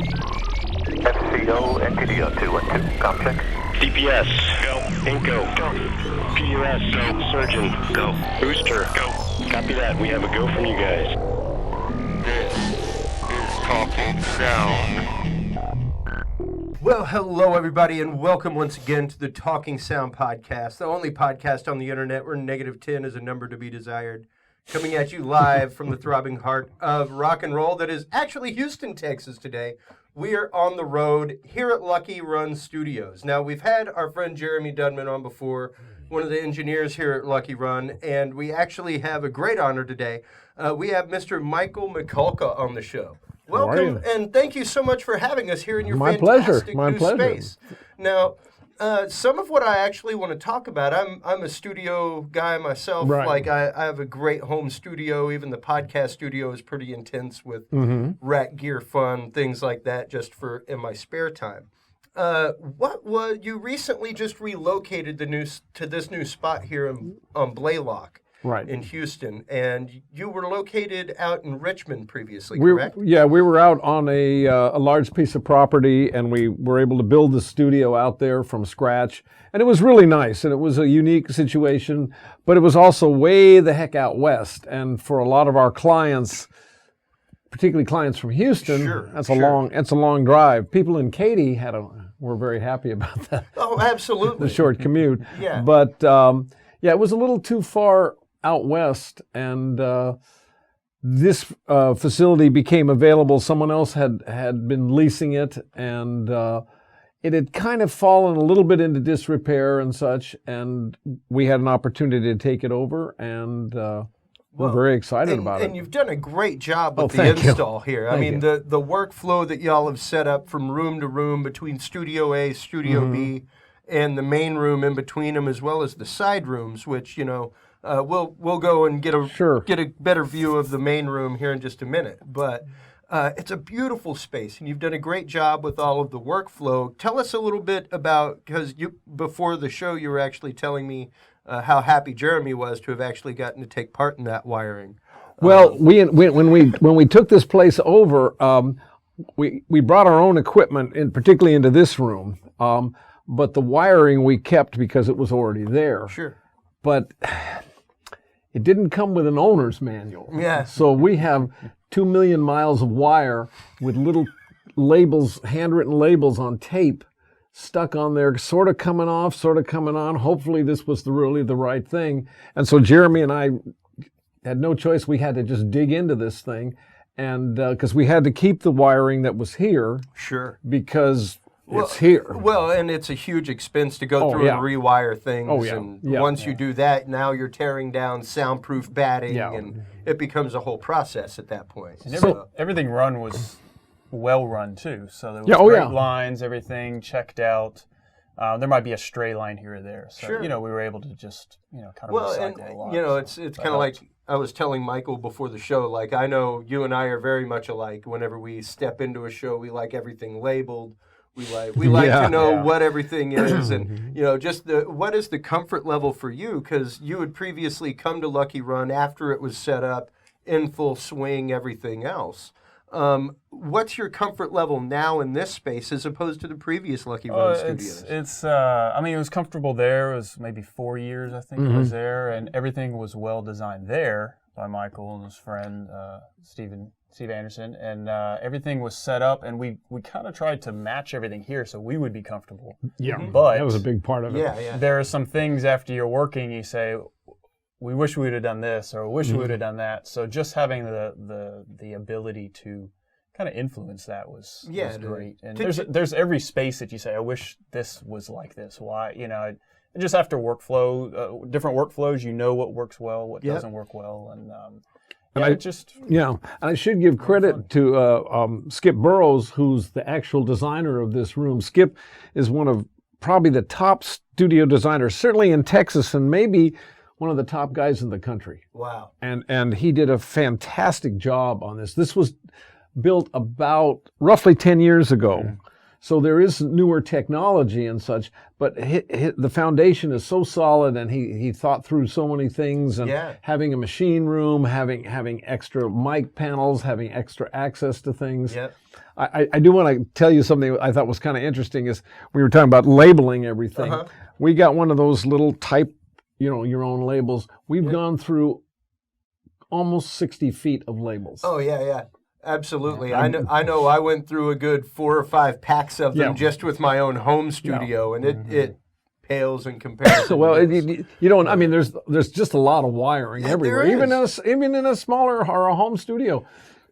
FCO, NTDO 212, complex. DPS, go. Inco, go. PUS, go. Surgeon, go. Booster, go. Copy that. We have a go from you guys. This is Talking Sound. Well, hello everybody, and welcome once again to the Talking Sound podcast, the only podcast on the internet where -10 is a number to be desired. Coming at you live from the throbbing heart of rock and roll that is actually Houston, Texas today. We are on the road here at Lucky Run Studios. Now, we've had our friend Jeremy Dudman on before, one of the engineers here at Lucky Run, and we actually have a great honor today. We have Mr. Michael Mikulka on the show. Welcome, and thank you so much for having us here in your fantastic new space. Now, some of what I actually want to talk about, I'm a studio guy myself. Right. Like, I have a great home studio. Even the podcast studio is pretty intense with rat gear fun, things like that, just for in my spare time. What was you recently just relocated to this new spot here on Blaylock? Right. In Houston, and you were located out in Richmond previously, correct? We were out on a large piece of property, and we were able to build the studio out there from scratch, and it was really nice, and it was a unique situation, but it was also way the heck out west, and for a lot of our clients, particularly clients from Houston, that's a long drive. People in Katy were very happy about that. Oh, absolutely. The short commute. Yeah. But it was a little too far out west, and this facility became available. Someone else had been leasing it, and it had kind of fallen a little bit into disrepair and such, and we had an opportunity to take it over, and we're very excited about it. And you've done a great job with the install here. I mean, the workflow that y'all have set up from room to room between Studio A, Studio B, and the main room in between them, as well as the side rooms, which, we'll go and get a better view of the main room here in just a minute. But it's a beautiful space, and you've done a great job with all of the workflow. Tell us a little bit about, because before the show you were actually telling me how happy Jeremy was to have actually gotten to take part in that wiring. Well, when we took this place over, we brought our own equipment, particularly into this room. But the wiring we kept because it was already there. Sure. But it didn't come with an owner's manual. Yeah. So we have 2 million miles of wire with little labels, handwritten labels on tape stuck on there, sort of coming off, sort of coming on. Hopefully this was really the right thing. And so Jeremy and I had no choice. We had to just dig into this thing. And because we had to keep the wiring that was here. Sure. Because it's here. Well, and it's a huge expense to go through and rewire things. And once you do that, now you're tearing down soundproof batting, and it becomes a whole process at that point. And everything run was well run too. So there was great lines, everything checked out. There might be a stray line here or there. So we were able to just kind of recycle a lot. It's kind of like I was telling Michael before the show. Like, I know you and I are very much alike. Whenever we step into a show, we like everything labeled. We like to know what everything is, and just what is the comfort level for you? Because you had previously come to Lucky Run after it was set up in full swing, everything else. What's your comfort level now in this space as opposed to the previous Lucky Run studios? It was comfortable there. It was maybe 4 years, I think it was there, and everything was well designed there by Michael and his friend Steve Anderson, and everything was set up, and we kind of tried to match everything here so we would be comfortable. Yeah, but that was a big part of it. Yeah. There are some things after you're working, you say, we wish we would have done this, or we wish we would have done that. So just having the ability to kind of influence that was great. And there's every space that you say, I wish this was like this. Why? Just after workflow, different workflows, what works well, what doesn't work well, and I should give credit to Skip Burrows, who's the actual designer of this room. Skip is one of probably the top studio designers, certainly in Texas, and maybe one of the top guys in the country. Wow. And he did a fantastic job on this. This was built about roughly 10 years ago. So there is newer technology and such, but the foundation is so solid, and he thought through so many things, and having a machine room, having extra mic panels, having extra access to things. Yep. I do want to tell you something I thought was kind of interesting is we were talking about labeling everything. We got one of those little type, your own labels. We've gone through almost 60 feet of labels. Oh, yeah. Absolutely. I know I went through a good 4 or 5 packs of them just with my own home studio, and it pales in comparison. Well, I mean, there's just a lot of wiring everywhere, even in a smaller or a home studio.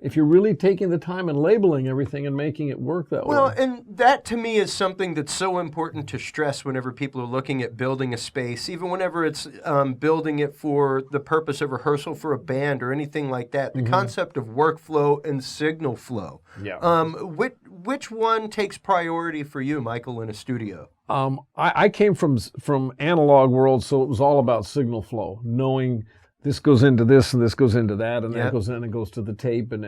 If you're really taking the time and labeling everything and making it work that way. Well, and that to me is something that's so important to stress whenever people are looking at building a space, even whenever it's building it for the purpose of rehearsal for a band or anything like that. The concept of workflow and signal flow. Yeah. Which one takes priority for you, Michael, in a studio? I came from analog world, so it was all about signal flow, knowing this goes into this and this goes into that, and that goes in and goes to the tape, and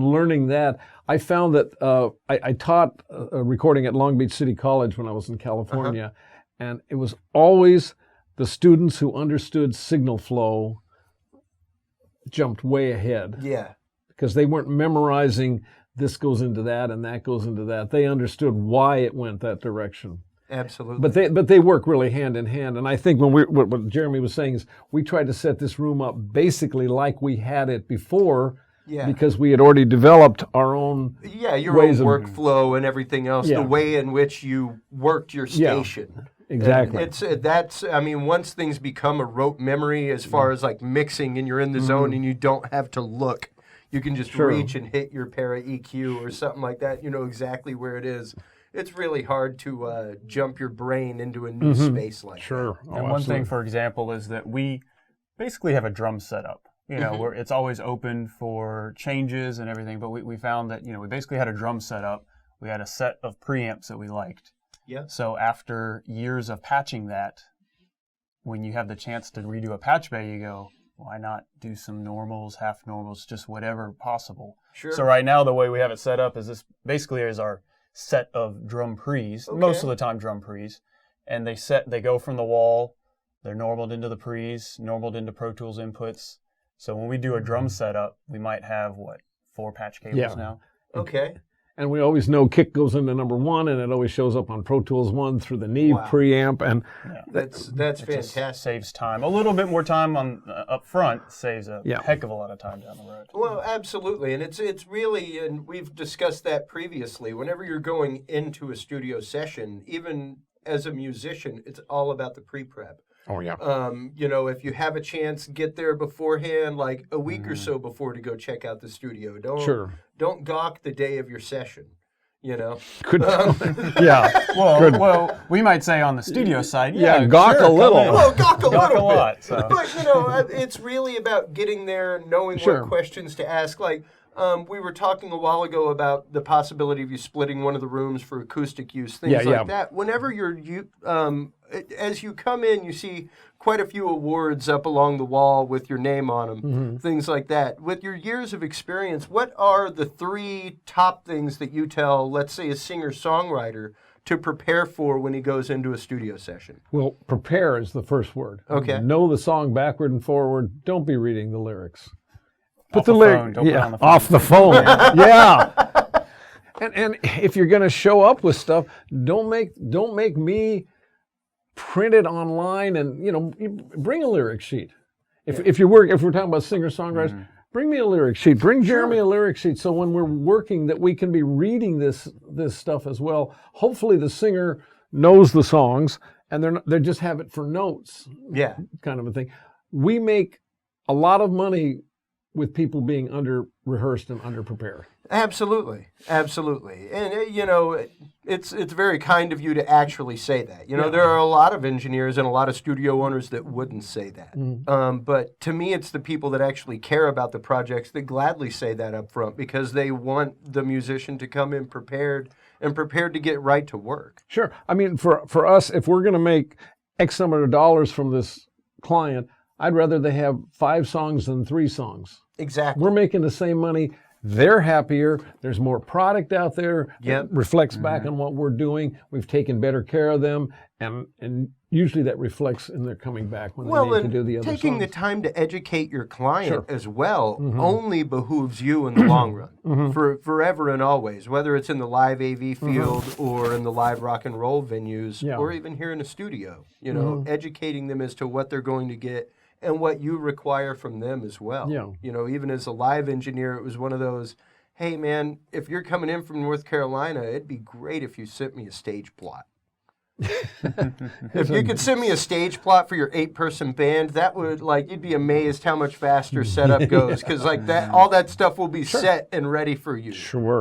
learning that. I found that I taught recording at Long Beach City College when I was in California, and it was always the students who understood signal flow jumped way ahead. Yeah. Because they weren't memorizing this goes into that and that goes into that. They understood why it went that direction. Absolutely. But they work really hand in hand. And I think what Jeremy was saying is we tried to set this room up basically like we had it before, because we had already developed our own your own workflow and everything else, the way in which you worked your station. Exactly. Once things become a rote memory as far as like mixing and you're in the zone and you don't have to look, you can just reach and hit your para EQ or something like that. You know exactly where it is. It's really hard to jump your brain into a new space like that. And one thing, for example, is that we basically have a drum setup. Where it's always open for changes and everything, but we found that, we basically had a drum setup. We had a set of preamps that we liked. Yeah. So after years of patching that, when you have the chance to redo a patch bay, you go, why not do some normals, half normals, just whatever possible. Sure. So right now, the way we have it set up is this basically is our set of drum pre's, most of the time drum pre's, and they go from the wall, they're normaled into the pre's, normaled into Pro Tools inputs. So when we do a drum setup, we might have 4 patch cables now. Okay. And we always know kick goes into number 1, and it always shows up on Pro Tools 1 through the Neve preamp, and that's fantastic. Just saves time. A little bit more time on up front saves a heck of a lot of time down the road. Well, absolutely, and it's really, and we've discussed that previously. Whenever you're going into a studio session, even as a musician, it's all about the pre-prep. Oh, yeah. If you have a chance, get there beforehand, like a week or so before to go check out the studio. Don't gawk the day of your session, Good. Well, we might say on the studio side, gawk a little. Well, gawk a little bit. Lot, so. But, it's really about getting there, knowing what questions to ask. Like, we were talking a while ago about the possibility of you splitting one of the rooms for acoustic use, things like that. Whenever as you come in, you see quite a few awards up along the wall with your name on them, things like that. With your years of experience, what are the 3 top things that you tell, let's say, a singer-songwriter to prepare for when he goes into a studio session? Well, prepare is the first word. Okay. Know the song backward and forward. Don't be reading the lyrics. Put the lyrics off the phone. And if you're going to show up with stuff, don't make me print it online, and bring a lyric sheet. If we're talking about singer-songwriters, bring me a lyric sheet. Bring Jeremy a lyric sheet, so when we're working that we can be reading this stuff as well. Hopefully the singer knows the songs and they just have it for notes. Yeah. Kind of a thing. We make a lot of money with people being under-rehearsed and under-prepared. Absolutely. And, it's very kind of you to actually say that. There are a lot of engineers and a lot of studio owners that wouldn't say that. But to me, it's the people that actually care about the projects that gladly say that up front, because they want the musician to come in prepared to get right to work. Sure. I mean, for us, if we're going to make X number of dollars from this client, I'd rather they have 5 songs than 3 songs. Exactly. We're making the same money They're happier. There's more product out there. Yep. It reflects back on what we're doing. We've taken better care of them, and usually that reflects in their coming back when they need to do the other taking the songs. time to educate your client Sure. as well only behooves you in the long run, for forever and always, whether it's in the live AV field or in the live rock and roll venues Yeah. or even here in a studio. You know, educating them as to what they're going to get and what you require from them as well. Yeah. You know, even as a live engineer, it was one of those, hey man, if you're coming in from North Carolina, it'd be great if you sent me a stage plot. If you could send me a stage plot for your 8-person band, that would, like, you'd be amazed how much faster setup goes, because like that, all that stuff will be set and ready for you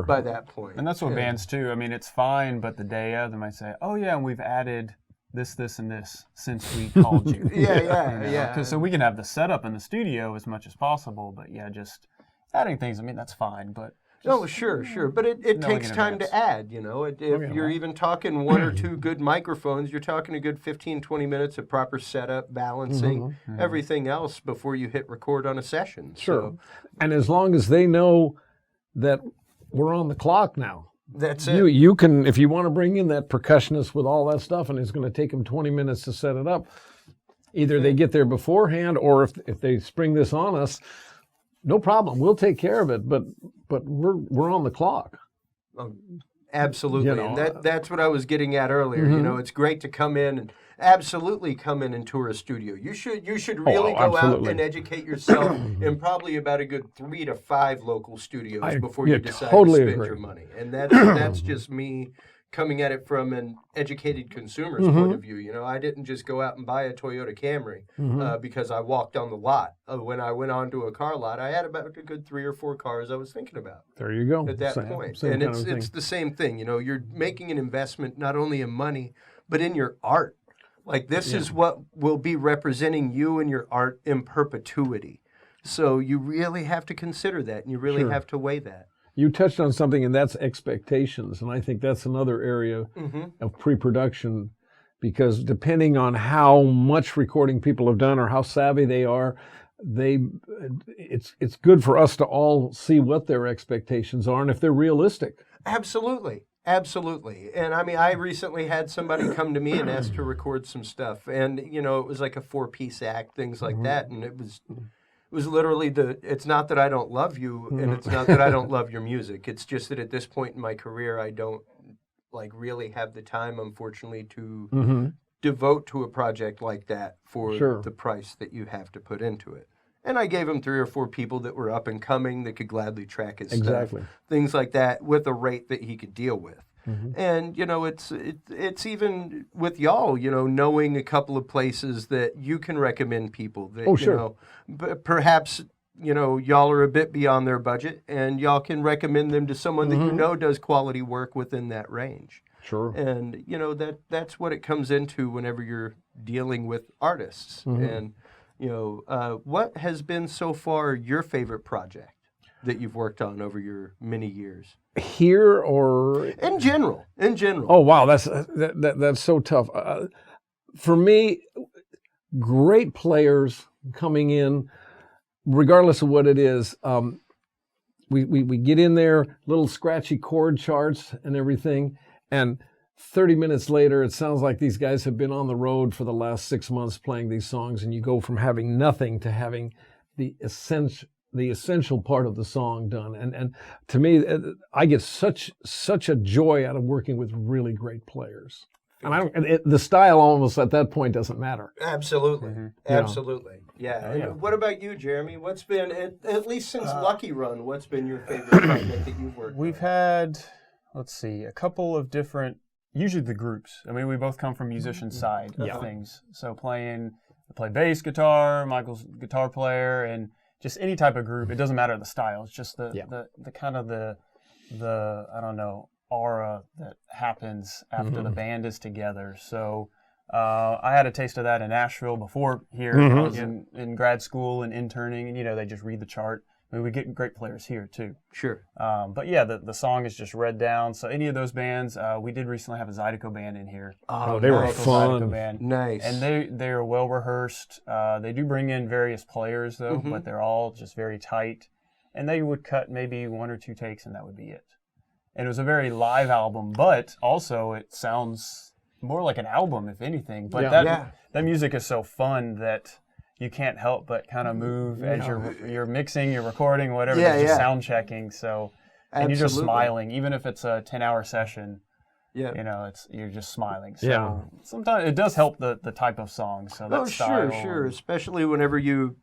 by that point. And that's what bands too. I mean, it's fine, but the day of, they might say, "Oh yeah, and we've added this, this, and this since we called you." Yeah. Because so we can have the setup in the studio as much as possible, but yeah, just adding things. I mean, that's fine, but. No, sure, but it takes time to add, you know. If you're even talking 1 or 2 good microphones, you're talking a good 15, 20 minutes of proper setup, balancing, everything else before you hit record on a session. Sure. So, And as long as they know that we're on the clock now. that's it. You can, if you want to bring in that percussionist with all that stuff and it's going to take them 20 minutes to set it up, either they get there beforehand or if they spring this on us, no problem. We'll take care of it, but we're on the clock. Absolutely. You know, And that's what I was getting at earlier. You know, it's great to come in and absolutely come in and tour a studio. You should really go out and educate yourself in probably about a good 3 to 5 local studios before you decide to spend your money. And that's just me coming at it from an educated consumer's point of view. You know, I didn't just go out and buy a Toyota Camry because I walked on the lot. When I went onto a car lot, I had about a good 3 or 4 cars I was thinking about. There you go. At that point. And it's the same thing. You know, you're making an investment not only in money, but in your art. Like, this is what will be representing you and your art in perpetuity. So you really have to consider that, and you really have to weigh that. You touched on something, and that's expectations. And I think that's another area of pre-production, because depending on how much recording people have done or how savvy they are, it's good for us to all see what their expectations are and if they're realistic. Absolutely. And I mean, I recently had somebody come to me and ask to record some stuff. And, you know, it was like a 4-piece act, things like that. And it was literally it's not that I don't love you, and it's not that I don't love your music. It's just that at this point in my career, I don't really have the time, unfortunately, to devote to a project like that for the price that you have to put into it. And I gave him 3 or 4 people that were up and coming that could gladly track his stuff, things like that, with a rate that he could deal with. And, you know, it's even with y'all, you know, knowing a couple of places that you can recommend people that, you know, perhaps, you know, y'all are a bit beyond their budget, and y'all can recommend them to someone that you know does quality work within that range. And, you know, that's what it comes into whenever you're dealing with artists. And, you know, what has been so far your favorite project that you've worked on over your many years? Here or in general? Oh wow, that's so tough. For me, great players coming in, regardless of what it is. We get in there, little scratchy chord charts and everything, and 30 minutes later, it sounds like these guys have been on the road for the last 6 months playing these songs, and you go from having nothing to having the essential part of the song done. And to me, I get such a joy out of working with really great players. And the style almost at that point doesn't matter. Absolutely. Absolutely. Yeah. What about you, Jeremy? What's been, at least since Lucky Run, what's been your favorite project that you've worked on? We've had, let's see, a couple of different, usually the groups. I mean, we both come from musician side of things. So I play bass guitar, Michael's guitar player, and just any type of group. It doesn't matter the style. It's just the kind of the I don't know, aura that happens after the band is together. So I had a taste of that in Nashville before here. I was in grad school and interning, and, you know, they just read the chart. I mean, we get great players here too. But yeah, the song is just read down. So any of those bands, we did recently have a Zydeco band in here. Oh, they were fun. Band. Nice. And they are well rehearsed. They do bring in various players though, but they're all just very tight. and they would cut maybe 1 or 2 takes, and that would be it. And it was a very live album, but also it sounds more like an album, if anything. But that music is so fun that you can't help but kind of move as you're mixing, you're recording, whatever, you're sound checking. So, and you're just smiling, even if it's a 10-hour session. Yeah, you know, you're just smiling. So sometimes it does help the type of song. So that style. Sure, especially whenever you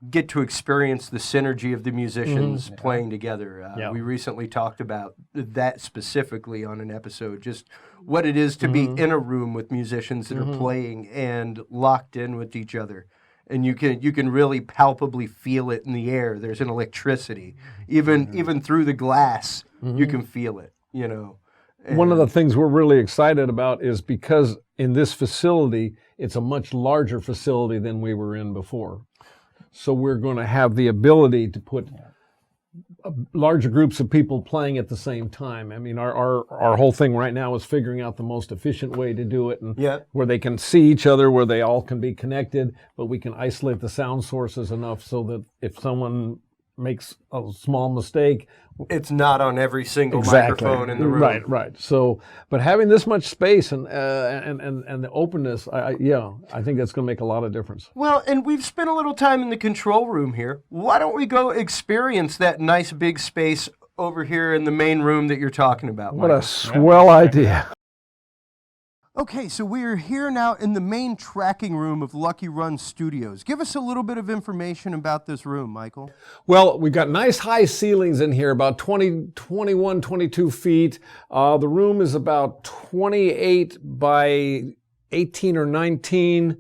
get to experience the synergy of the musicians playing together. We recently talked about that specifically on an episode, just what it is to be in a room with musicians that are playing and locked in with each other. And you can really palpably feel it in the air. There's an electricity. Even through the glass, you can feel it, you know. And one of the things we're really excited about is because in this facility, it's a much larger facility than we were in before. So we're going to have the ability to put larger groups of people playing at the same time. I mean, our whole thing right now is figuring out the most efficient way to do it, and where they can see each other, where they all can be connected, but we can isolate the sound sources enough so that if someone makes a small mistake, it's not on every single microphone in the room. Right. So, but having this much space and the openness, I think that's going to make a lot of difference. Well, and we've spent a little time in the control room here. Why don't we go experience that nice big space over here in the main room that you're talking about, Michael? What a swell idea. Okay, so we are here now in the main tracking room of Lucky Run Studios. Give us a little bit of information about this room, Michael. Well, we've got nice high ceilings in here, about 21, 22 feet. The room is about 28 by 18 or 19.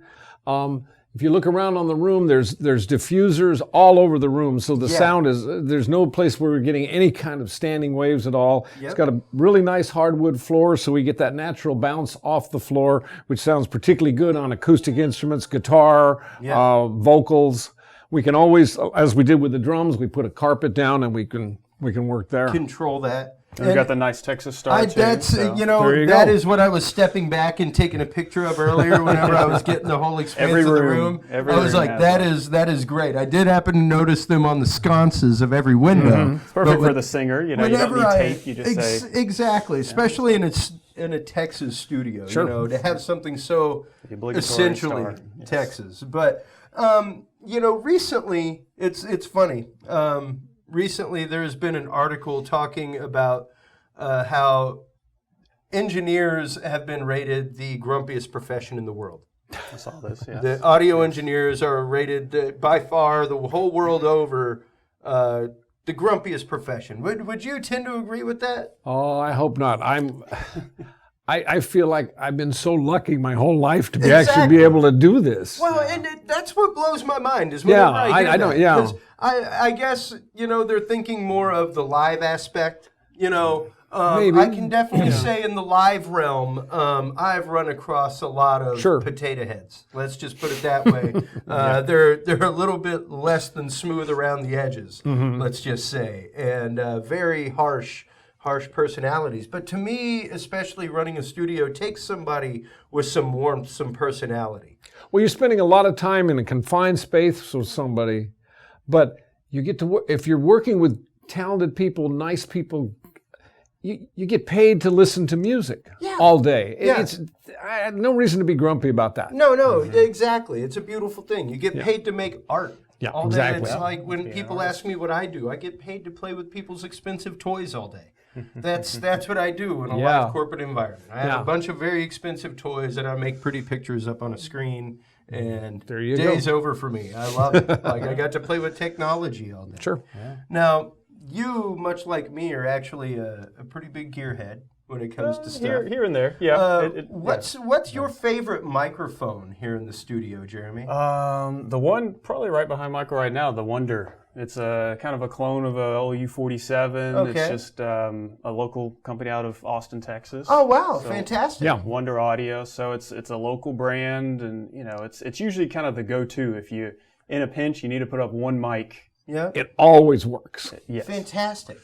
If you look around on the room, there's diffusers all over the room, so the sound there's no place where we're getting any kind of standing waves at all. It's got a really nice hardwood floor, so we get that natural bounce off the floor, which sounds particularly good on acoustic instruments, guitar, vocals. We can always, as we did with the drums, we put a carpet down and we can work there. Control that. And we got the nice Texas star too. That is what I was stepping back and taking a picture of earlier whenever I was getting the whole experience of the room. I was like, that is great. I did happen to notice them on the sconces of every window. It's perfect for the singer. You know, you don't need tape. You just say exactly, especially in a Texas studio. You know, to have something so essentially Texas. But recently it's funny. Recently, there's been an article talking about how engineers have been rated the grumpiest profession in the world. I saw this, yes. The audio engineers are rated by far the whole world over the grumpiest profession. Would you tend to agree with that? Oh, I hope not. I feel like I've been so lucky my whole life to actually be able to do this. Well, and that's what blows my mind is whenever I don't. Yeah, I guess they're thinking more of the live aspect. Maybe. I can definitely say in the live realm, I've run across a lot of potato heads. Let's just put it that way. They're a little bit less than smooth around the edges. Let's just say, and very harsh personalities. But to me, especially running a studio, takes somebody with some warmth, some personality. Well, you're spending a lot of time in a confined space with somebody, but you get to work, if you're working with talented people, nice people, you get paid to listen to music all day. I have no reason to be grumpy about that. No, exactly. It's a beauwbeautiful thing. You get paid to make art. All day. Exactly. It's like when people ask me what I do, I get paid to play with people's expensive toys all day. That's what I do in a live corporate environment. I have a bunch of very expensive toys and I make pretty pictures up on a screen, and there you day's go. over for me. I love it. Like I got to play with technology all day. Sure. Yeah. Now, you, much like me, are actually a pretty big gearhead when it comes to stuff. Here and there, yeah. What's your favorite microphone here in the studio, Jeremy? The one probably right behind Michael right now, the Wonder. It's a kind of a clone of a LU-47. Okay. It's just a local company out of Austin, Texas. Oh wow, fantastic! Yeah, Wonder Audio. So it's a local brand, and it's usually kind of the go-to if you in a pinch you need to put up one mic. Yeah, it always works. Yes. Fantastic.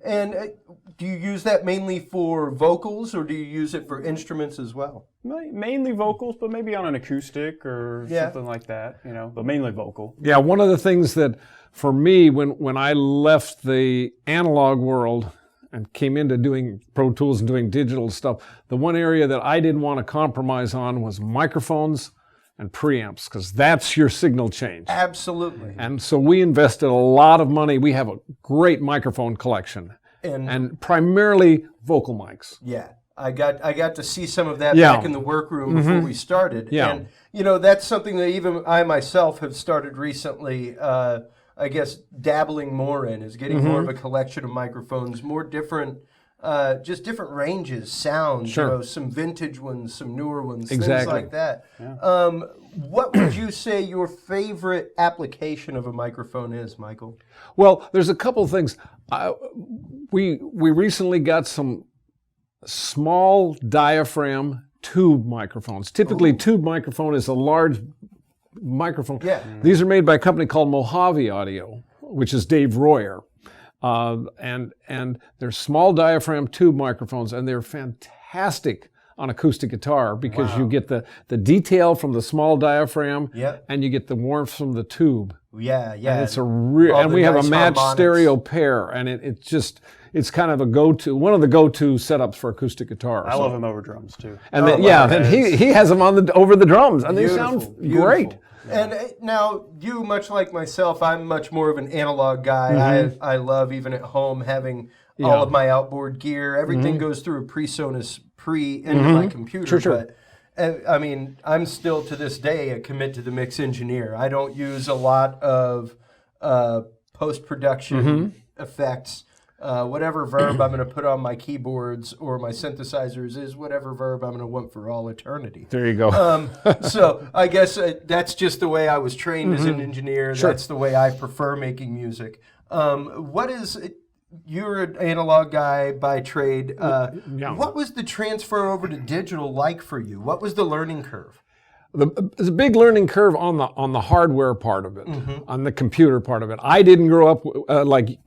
And do you use that mainly for vocals, or do you use it for instruments as well? Mainly vocals, but maybe on an acoustic or something like that, but mainly vocal. Yeah, one of the things that for me, when I left the analog world and came into doing Pro Tools and doing digital stuff, the one area that I didn't want to compromise on was microphones and preamps, because that's your signal change. Absolutely. And so we invested a lot of money. We have a great microphone collection, and primarily vocal mics. Yeah, I got to see some of that back in the workroom before we started. Yeah. And that's something that even I myself have started recently. I guess dabbling more in is getting more of a collection of microphones, more different. Just different ranges, sounds, some vintage ones, some newer ones, things like that. Yeah. What would you say your favorite application of a microphone is, Michael? Well, there's a couple of things. We recently got some small diaphragm tube microphones. Typically, tube microphone is a large microphone. Yeah. These are made by a company called Mojave Audio, which is Dave Royer. And they're small diaphragm tube microphones, and they're fantastic on acoustic guitar because you get the detail from the small diaphragm, and you get the warmth from the tube. Yeah. And it's a real, and we have a matched stereo pair, and it's kind of one of the go-to setups for acoustic guitar. I love them over drums too. And and he has them over the drums, and they sound great. And now, you, much like myself, I'm much more of an analog guy. I love, even at home, having all of my outboard gear. Everything goes through a PreSonus into my computer. Sure. But, I mean, I'm still, to this day, a commit to the mix engineer. I don't use a lot of post-production effects. Whatever verb I'm going to put on my keyboards or my synthesizers is whatever verb I'm going to want for all eternity. There you go. So I guess that's just the way I was trained as an engineer. Sure. That's the way I prefer making music. You're an analog guy by trade. What was the transfer over to digital like for you? What was the learning curve? There's a big learning curve on the hardware part of it, on the computer part of it. I didn't grow up like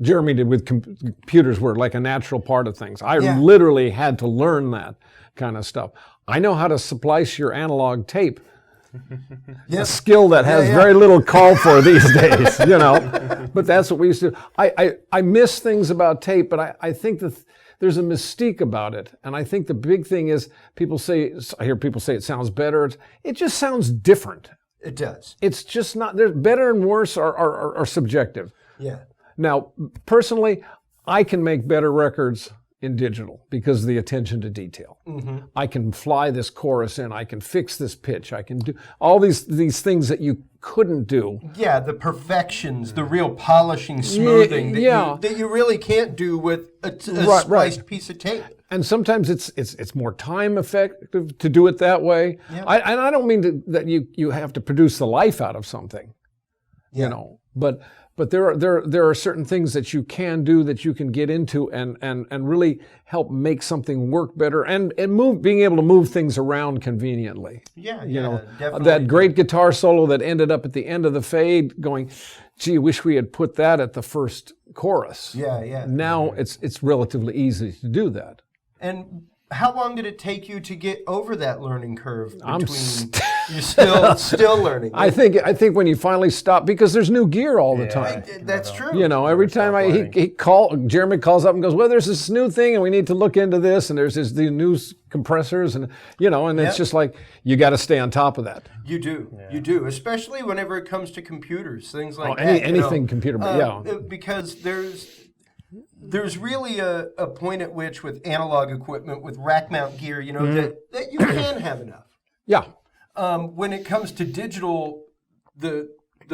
Jeremy did with computers, were like a natural part of things. I literally had to learn that kind of stuff. I know how to splice your analog tape. A skill that has very little call for these days, But that's what we used to do. I miss things about tape, but I think that there's a mystique about it. And I think the big thing is I hear people say it sounds better. It just sounds different. It does. It's just not, there's better and worse are subjective. Yeah. Now, personally, I can make better records in digital because of the attention to detail. I can fly this chorus in. I can fix this pitch. I can do all these things that you couldn't do. Yeah, the perfections, the real polishing, smoothing that you really can't do with a spliced piece of tape. And sometimes it's more time effective to do it that way. Yeah. I don't mean that you have to produce the life out of something, But there are certain things that you can do, that you can get into and really help make something work better and being able to move things around conveniently. Definitely. That great guitar solo that ended up at the end of the fade going, gee, I wish we had put that at the first chorus. Now it's relatively easy to do that. And how long did it take you to get over that learning curve? You're still learning. I think when you finally stop, because there's new gear all the time. That's true. Every time Jeremy calls up and goes, well, there's this new thing and we need to look into this, and there's the new compressors and it's just like you got to stay on top of that. You do, especially whenever it comes to computers, things like that. Anything computer, because there's really a point at which with analog equipment, with rack mount gear, that you can have enough. Yeah. When it comes to digital, the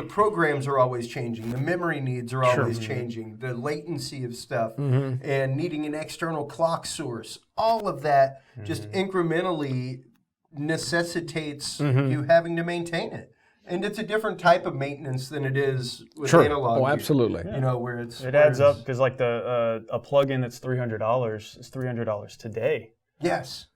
programs are always changing. The memory needs are always changing. The latency of stuff and needing an external clock source. All of that just incrementally necessitates you having to maintain it. And it's a different type of maintenance than it is with analog gear. Absolutely. Where it adds up because like a plug-in that's $300 is $300 today. Yes.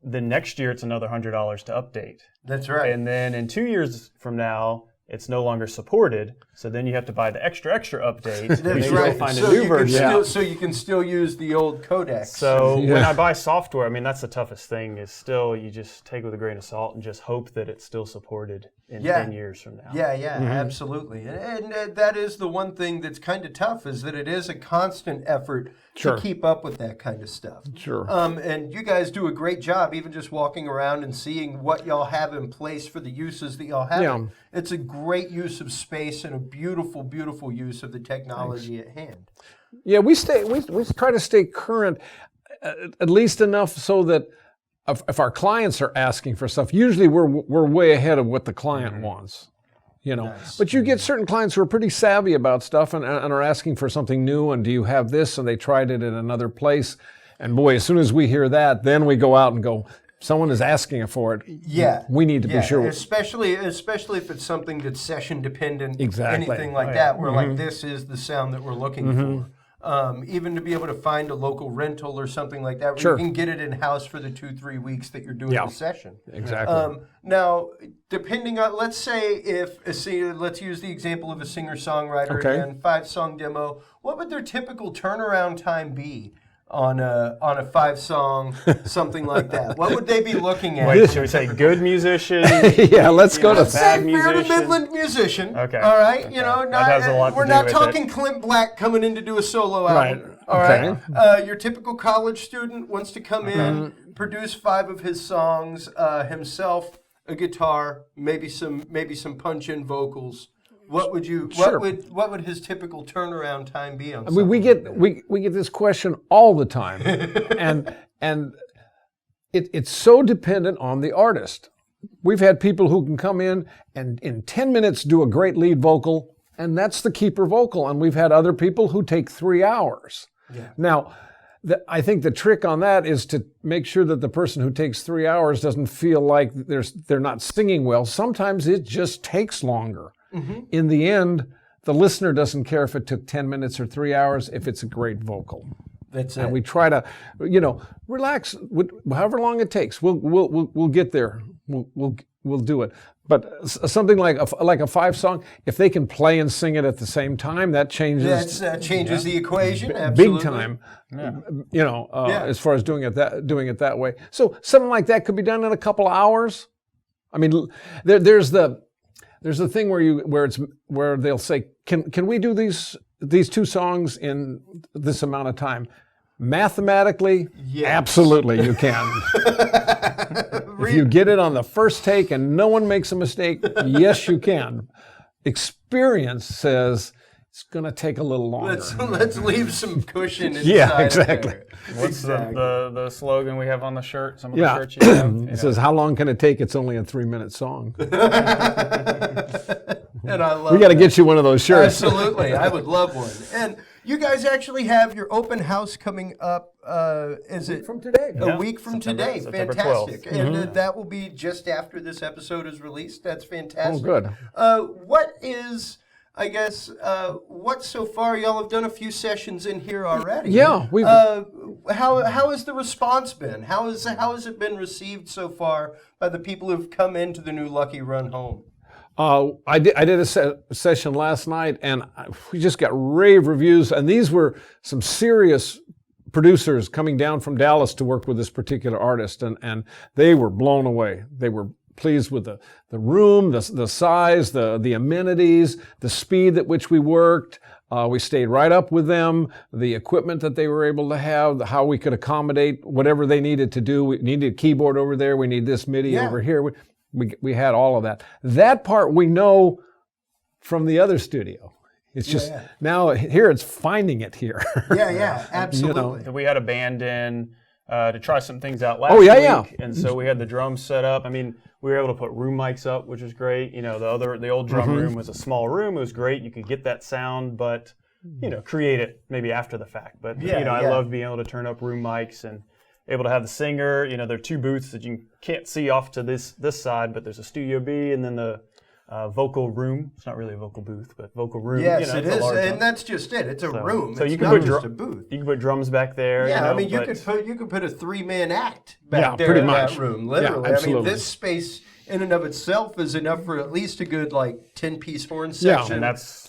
The next year it's another $100 to update. That's right. And then in 2 years from now, it's no longer supported. So then you have to buy the extra update. That's and then right. go find So a new you can version. so you can still use the old codecs. So when I buy software, I mean, that's the toughest thing is still you just take it with a grain of salt and just hope that it's still supported in 10 years from now. Yeah, absolutely. And that is the one thing that's kind of tough is that it is a constant effort to keep up with that kind of stuff. Sure. And you guys do a great job even just walking around and seeing what y'all have in place for the uses that y'all have. Yeah. It's a great use of space and a beautiful, beautiful use of the technology at hand. Yeah, we try to stay current, at least enough so that if our clients are asking for stuff, usually we're way ahead of what the client wants. You know, but you get certain clients who are pretty savvy about stuff and are asking for something new. And do you have this? And they tried it in another place. And boy, as soon as we hear that, then we go out and go, someone is asking for it. Yeah. We need to be sure. Especially if it's something that's session dependent. Exactly. Anything like that, where like this is the sound that we're looking for. Even to be able to find a local rental or something like that, where you can get it in house for the 2-3 weeks that you're doing the session. Exactly. Now, depending on, let's say let's use the example of a singer-songwriter again, 5-song demo. What would their typical turnaround time be on a 5-song, something like that? What would they be looking at? Wait, should we say good musician? Yeah, let's go to bad fair to musician. Midland musician. Okay. All right. Okay. You know, That has a lot to we're do not with talking it. Clint Black coming in to do a solo Right. album. All right. Your typical college student wants to come in, produce 5 of his songs himself, a guitar, maybe some punch-in vocals. What would his typical turnaround time be on? I mean, we get this question all the time, and it's so dependent on the artist. We've had people who can come in and in 10 minutes do a great lead vocal, and that's the keeper vocal. And we've had other people who take 3 hours. Yeah. Now, I think the trick on that is to make sure that the person who takes 3 hours doesn't feel like they're not singing well. Sometimes it just takes longer. In the end, the listener doesn't care if it took 10 minutes or 3 hours if it's a great vocal. That's And it. we try to, relax. However long it takes, we'll get there. We'll do it. But something like a 5-song, if they can play and sing it at the same time, that changes. That changes the equation. Absolutely. Big time. As far as doing it that way. So something like that could be done in a couple of hours. I mean, there's the thing where they'll say, can we do these 2 songs in this amount of time? Mathematically, absolutely you can. If you get it on the first take and no one makes a mistake, yes you can. Experience says it's going to take a little longer. Let's leave some cushion inside. Yeah, exactly. What's the slogan we have on the shirt? Some of the shirts you have? It says, how long can it take? It's only a 3-minute song. And I love We got to get you one of those shirts. Absolutely. I would love one. And you guys actually have your open house coming up. Is it From today. a week from today? September Fantastic. 12th. And that will be just after this episode is released. That's fantastic. Oh, good. What is, I guess, what so far? Y'all have done a few sessions in here already. Yeah, we've- How has the response been? How has it been received so far by the people who've come into the new Lucky Run home? I did a session last night, and we just got rave reviews. And these were some serious producers coming down from Dallas to work with this particular artist, and they were blown away. They were pleased with the room, the size, the amenities, the speed at which we worked. We stayed right up with them, the equipment that they were able to have, how we could accommodate whatever they needed to do. We needed a keyboard over there. We need this MIDI over here. We had all of that. That part we know from the other studio. It's just now here it's finding it here. Yeah, absolutely. We had a band in to try some things out last week. And so we had the drums set up. I mean, we were able to put room mics up, which was great. The old drum room was a small room. It was great. You could get that sound, but create it maybe after the fact. But I love being able to turn up room mics and able to have the singer. There are 2 booths that you can't see off to this side, but there's a Studio B and then the vocal room. It's not really a vocal booth, but vocal room. Yes, it is, and that's just it. It's a room. So it's you can not put just a booth. You can put drums back there. Yeah, you could put a 3-man act back there pretty in much. that room, literally. Yeah, absolutely. I mean, this space in and of itself is enough for at least a good like 10-piece horn section. And that's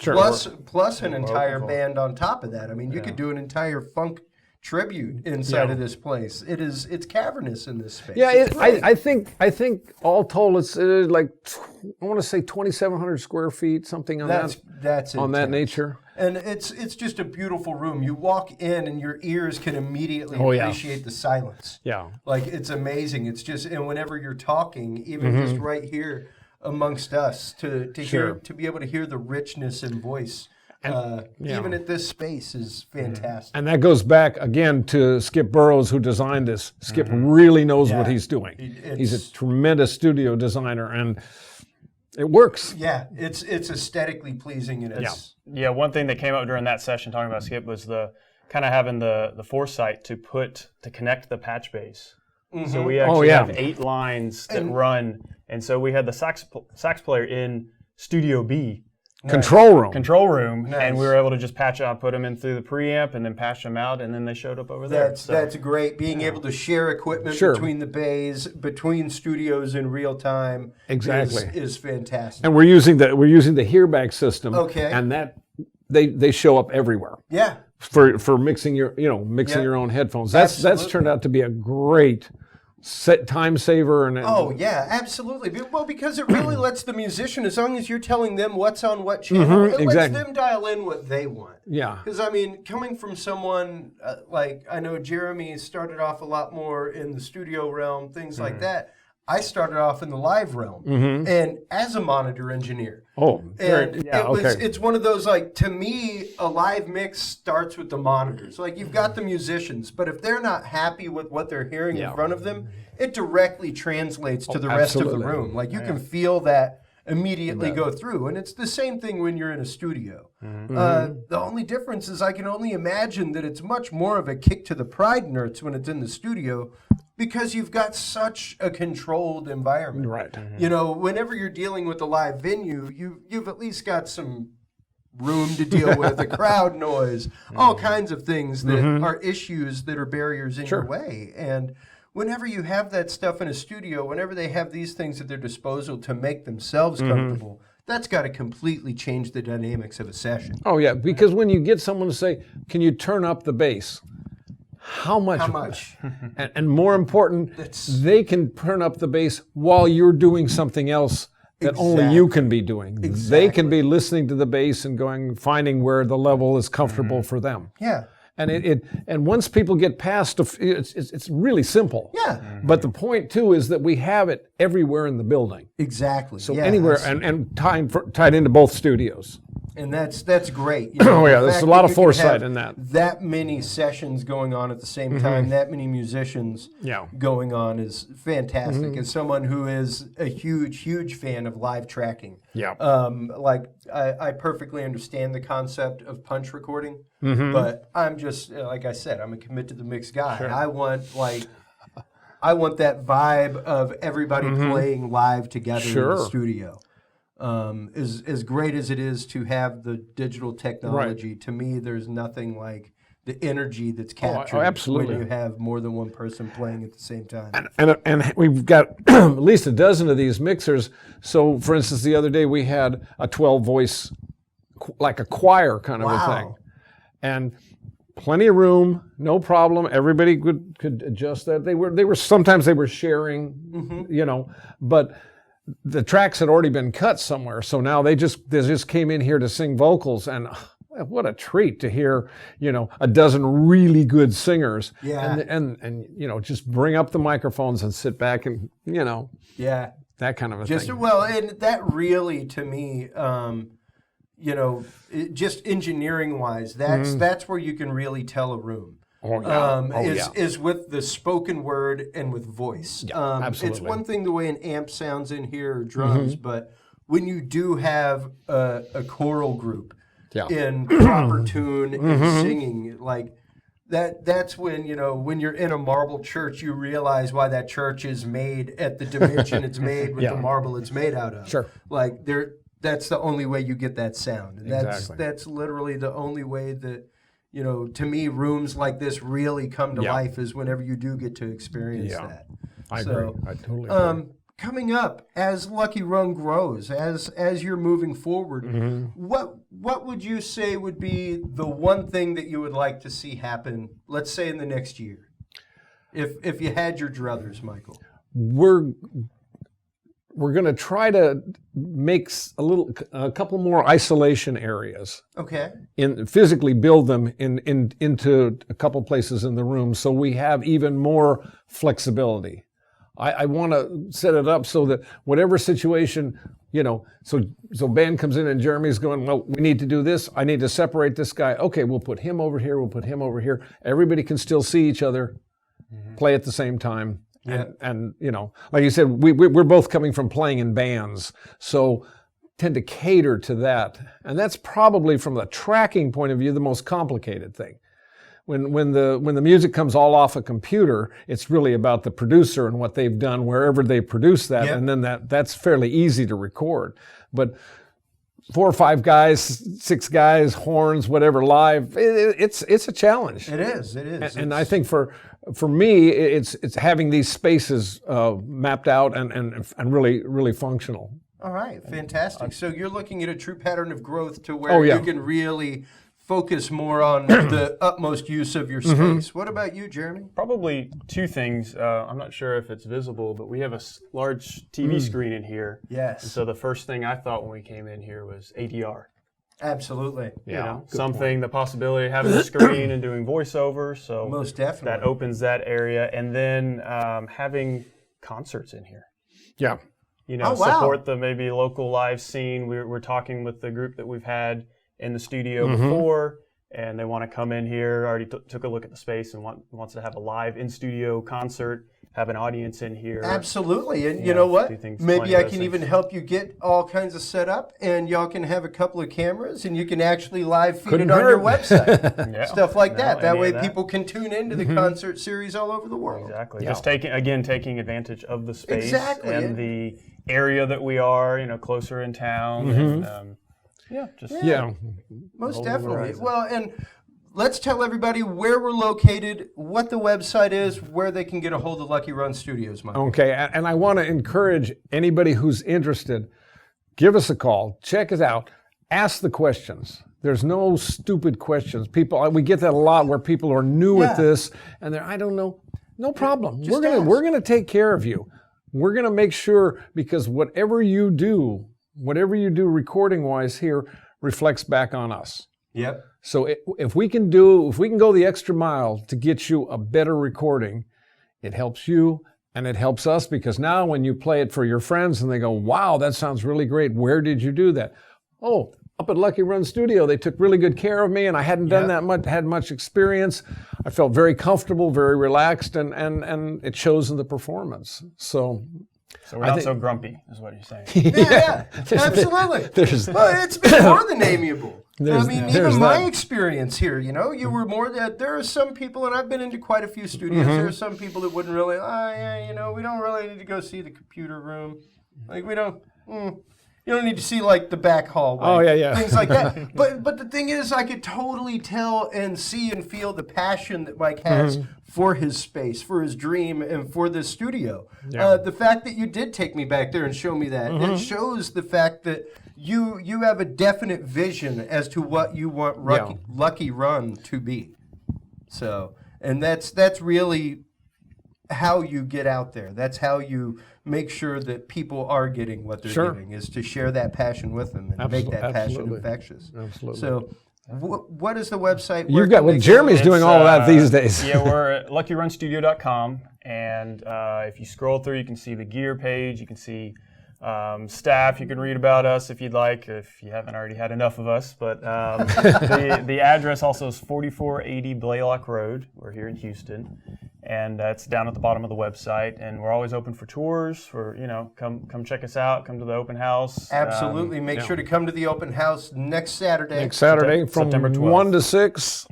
plus an entire band on top of that. I mean, you could do an entire funk tribute inside of this place. It's cavernous in this space. Yeah, I think all told it's like I want to say 2,700 square feet, something on that's on that intense. nature. And it's just a beautiful room. You walk in and your ears can immediately yeah. appreciate the silence. Yeah. Like it's amazing. It's just, and whenever you're talking, even just right here amongst us, to hear, to be able to hear the richness in voice, even at this space is fantastic. And that goes back again to Skip Burrows, who designed this. Skip really knows what he's doing. He's a tremendous studio designer, and it works. Yeah, it's aesthetically pleasing, and it's one thing that came up during that session talking about Skip was the kind of having the foresight to connect the patch bass. So we actually have 8 lines that run, and so we had the sax player in Studio B. Control room, and we were able to just patch out, put them in through the preamp, and then patch them out, and then they showed up over there. That's great. Being able to share equipment between the bays, between studios in real time, is fantastic. And we're using the hearback system. Okay. And that they show up everywhere. Yeah. For mixing your your own headphones. That's turned out to be a great time saver. And absolutely. Well, because it really lets the musician, as long as you're telling them what's on what channel, it lets them dial in what they want. Yeah. Because, I mean, coming from someone like, I know Jeremy started off a lot more in the studio realm, things like that. I started off in the live realm, and as a monitor engineer. It's one of those, like, to me, a live mix starts with the monitors. Like, you've got the musicians, but if they're not happy with what they're hearing in front of them, it directly translates to the rest of the room. Like, you can feel that immediately go through, and it's the same thing when you're in a studio. The only difference is I can only imagine that it's much more of a kick to the pride nerds when it's in the studio, because you've got such a controlled environment. Right. You know, whenever you're dealing with a live venue, you've at least got some room to deal with, the crowd noise, all kinds of things that are issues that are barriers in your way. And whenever you have that stuff in a studio, whenever they have these things at their disposal to make themselves comfortable, that's got to completely change the dynamics of a session. Oh, yeah, because when you get someone to say, can you turn up the bass? How much? And more important, they can turn up the bass while you're doing something else that only you can be doing. They can be listening to the bass and finding where the level is comfortable for them. Yeah. And once people get past, it's really simple. Yeah. But the point too is that we have it everywhere in the building. Exactly. So anywhere and tied into both studios. And that's great. You know, there's a lot of foresight in that. That many sessions going on at the same time, that many musicians going on is fantastic. As someone who is a huge fan of live tracking, I perfectly understand the concept of punch recording, but I'm just, like I said, I'm a commit to the mix guy. Sure. I want that vibe of everybody playing live together in the studio. As great as it is to have the digital technology, to me, there's nothing like the energy that's captured when you have more than one person playing at the same time. And we've got at least a dozen of these mixers. So, for instance, the other day we had a 12-voice, like a choir kind of a thing. And plenty of room, no problem. Everybody could adjust that. They were sometimes they were sharing, but the tracks had already been cut somewhere, so now they just came in here to sing vocals, and what a treat to hear, a dozen really good singers. Yeah. And just bring up the microphones and sit back and, that kind of a thing. Well, and that really, to me, just engineering wise, that's where you can really tell a room. Is with the spoken word and with voice. Yeah, absolutely. It's one thing the way an amp sounds in here, or drums, but when you do have a choral group in proper tune and singing, like that's when, when you're in a marble church, you realize why that church is made at the dimension it's made with the marble it's made out of. Sure. Like that's the only way you get that sound. And that's literally the only way that, to me, rooms like this really come to life is whenever you do get to experience that. I agree. I totally agree. coming up as Lucky Run grows, as you're moving forward, what would you say would be the one thing that you would like to see happen, let's say in the next year? If you had your druthers, Michael. We're going to try to make a couple more isolation areas. Okay. Physically build them into a couple places in the room so we have even more flexibility. I want to set it up so that whatever situation, so Ben comes in and Jeremy's going, well, we need to do this. I need to separate this guy. Okay, we'll put him over here. We'll put him over here. Everybody can still see each other, play at the same time. Yeah. And like you said, we're both coming from playing in bands, so tend to cater to that. And that's probably, from the tracking point of view, the most complicated thing. When the music comes all off a computer, it's really about the producer and what they've done wherever they produce that, and then that's fairly easy to record. But 4 or 5 guys, 6 guys, horns, whatever, live, it's a challenge. It is. And I think for me, it's having these spaces mapped out and really functional. All right, fantastic. So you're looking at a true pattern of growth to where you can really focus more on the utmost use of your space. What about you, Jeremy? Probably 2 things. I'm not sure if it's visible, but we have a large TV screen in here. Yes. And so the first thing I thought when we came in here was ADR. Absolutely. The possibility of having a screen and doing voiceover. So most definitely that opens that area, and then having concerts in here. Yeah. Support the maybe local live scene. We're talking with the group that we've had in the studio before, and they want to come in here. Already took a look at the space and wants to have a live in-studio concert, have an audience in here. Absolutely, and you know what? Maybe I can even help you get all kinds of set up, and y'all can have a couple of cameras, and you can actually live feed it on your website. Stuff like that. That way people can tune into the concert series all over the world. Exactly. Just taking advantage of the space and the area that we are, closer in town. And, most definitely. Well, and let's tell everybody where we're located, what the website is, where they can get a hold of Lucky Run Studios, Mike. Okay, and I want to encourage anybody who's interested, give us a call, check us out, ask the questions. There's no stupid questions. We get that a lot where people are new at this and they're, I don't know. No problem. We're gonna take care of you. We're gonna make sure, because whatever you do recording-wise here reflects back on us. Yep. So if we can go the extra mile to get you a better recording, it helps you and it helps us, because now when you play it for your friends and they go, wow, that sounds really great. Where did you do that? Oh, up at Lucky Run Studio. They took really good care of me, and I hadn't done that much, had much experience. I felt very comfortable, very relaxed, and it shows in the performance. So we're not so grumpy, is what you're saying. Yeah, absolutely. Well, it's been more than amiable. Even my experience here, you were more that there are some people, and I've been into quite a few studios, there are some people that wouldn't really, we don't really need to go see the computer room. Like, we don't, you don't need to see, like, the back hallway. Oh, yeah. Things like that. But the thing is, I could totally tell and see and feel the passion that Mike has for his space, for his dream, and for this studio. Yeah. The fact that you did take me back there and show me that, it shows the fact that you have a definite vision as to what you want Lucky Run to be. So, and that's really how you get out there. That's how you make sure that people are getting what they're getting, is to share that passion with them and make that passion infectious. Absolutely. So what is the website? You've got, Jeremy's doing all of that these days. We're at luckyrunstudio.com, and if you scroll through, you can see the gear page, you can see staff, you can read about us if you'd like, if you haven't already had enough of us. But the address also is 4480 Blaylock Road. We're here in Houston, and that's down at the bottom of the website. And we're always open for tours. Come check us out. Come to the open house. Absolutely. Make sure to come to the open house next Saturday. From September 12th. 1 to 6.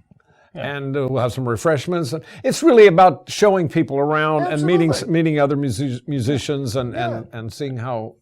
and we'll have some refreshments. And it's really about showing people around and meeting other musicians and seeing how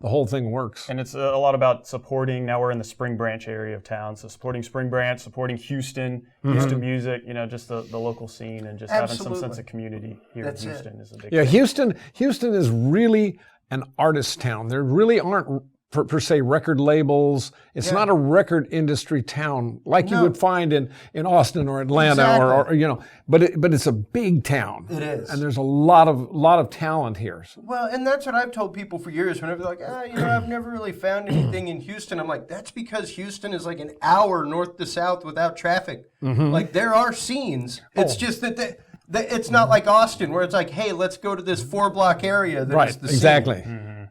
the whole thing works. And it's a lot about supporting. Now we're in the Spring Branch area of town, so supporting Spring Branch, supporting Houston music, just the local scene, and just having some sense of community here in Houston is a big thing. Houston is really an artist town. There really aren't per se record labels. It's not a record industry town like you would find in Austin or Atlanta or but it's a big town. It is. And there's a lot of talent here. Well, and that's what I've told people for years whenever they're like, I've never really found anything in Houston. I'm like, that's because Houston is like an hour north to south without traffic. Like there are scenes. It's just that it's not like Austin where it's like, hey, let's go to this 4-block area that's the scene.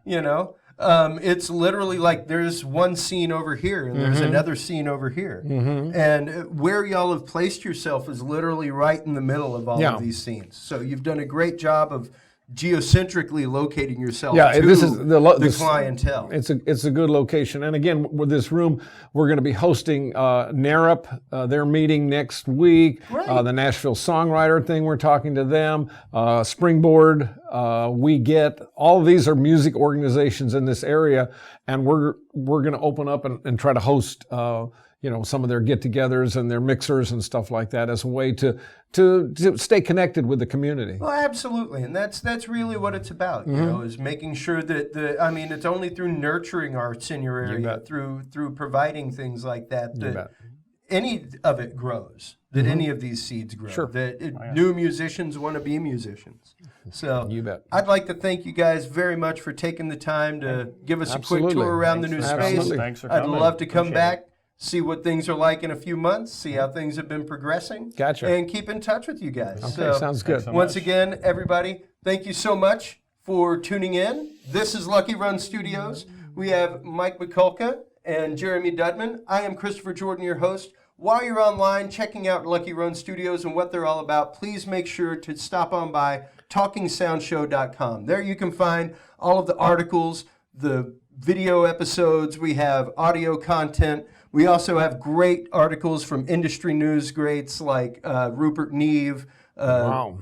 It's literally like there's one scene over here and there's another scene over here. And where y'all have placed yourself is literally right in the middle of all of these scenes. So you've done a great job of geocentrically locating yourself to this is the clientele. It's a good location. And again, with this room, we're going to be hosting NARUP, their meeting next week. The Nashville Songwriter thing, we're talking to them. Springboard, We Get. All of these are music organizations in this area, and we're going to open up and try to host some of their get-togethers and their mixers and stuff like that as a way to stay connected with the community. Well, absolutely, and that's really what it's about. Is making sure that it's only through nurturing arts in your area, through providing things like that any of it grows. That any of these seeds grow. Sure. That new musicians want to be musicians. So you bet. I'd like to thank you guys very much for taking the time to give us a quick tour around the new space. Thanks for coming. I'd love to come back. See what things are like in a few months, see how things have been progressing. Gotcha. And keep in touch with you guys. Okay, sounds good. Once again, everybody, thank you so much for tuning in. This is Lucky Run Studios. We have Mike Mikulka and Jeremy Dudman. I am Christopher Jordan, your host. While you're online checking out Lucky Run Studios and what they're all about, please make sure to stop on by TalkingSoundShow.com. There you can find all of the articles, the video episodes. We have audio content. We also have great articles from industry news greats like Rupert Neve.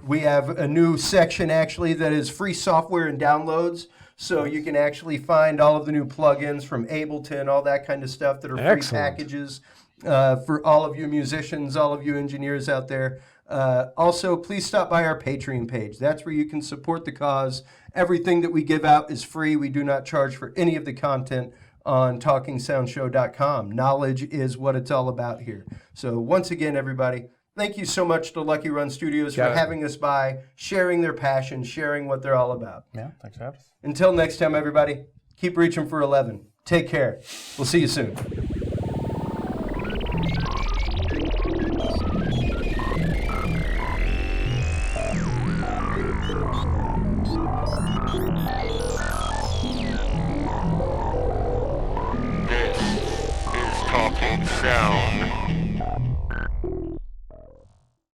We have a new section actually that is free software and downloads. So you can actually find all of the new plugins from Ableton, all that kind of stuff that are free packages for all of you musicians, all of you engineers out there. Also, please stop by our Patreon page. That's where you can support the cause. Everything that we give out is free. We do not charge for any of the content on TalkingSoundShow.com. Knowledge is what it's all about here. So once again, everybody, thank you so much to Lucky Run Studios for having us by, sharing their passion, sharing what they're all about. Yeah, thanks for having us. Until next time, everybody, keep reaching for 11. Take care. We'll see you soon.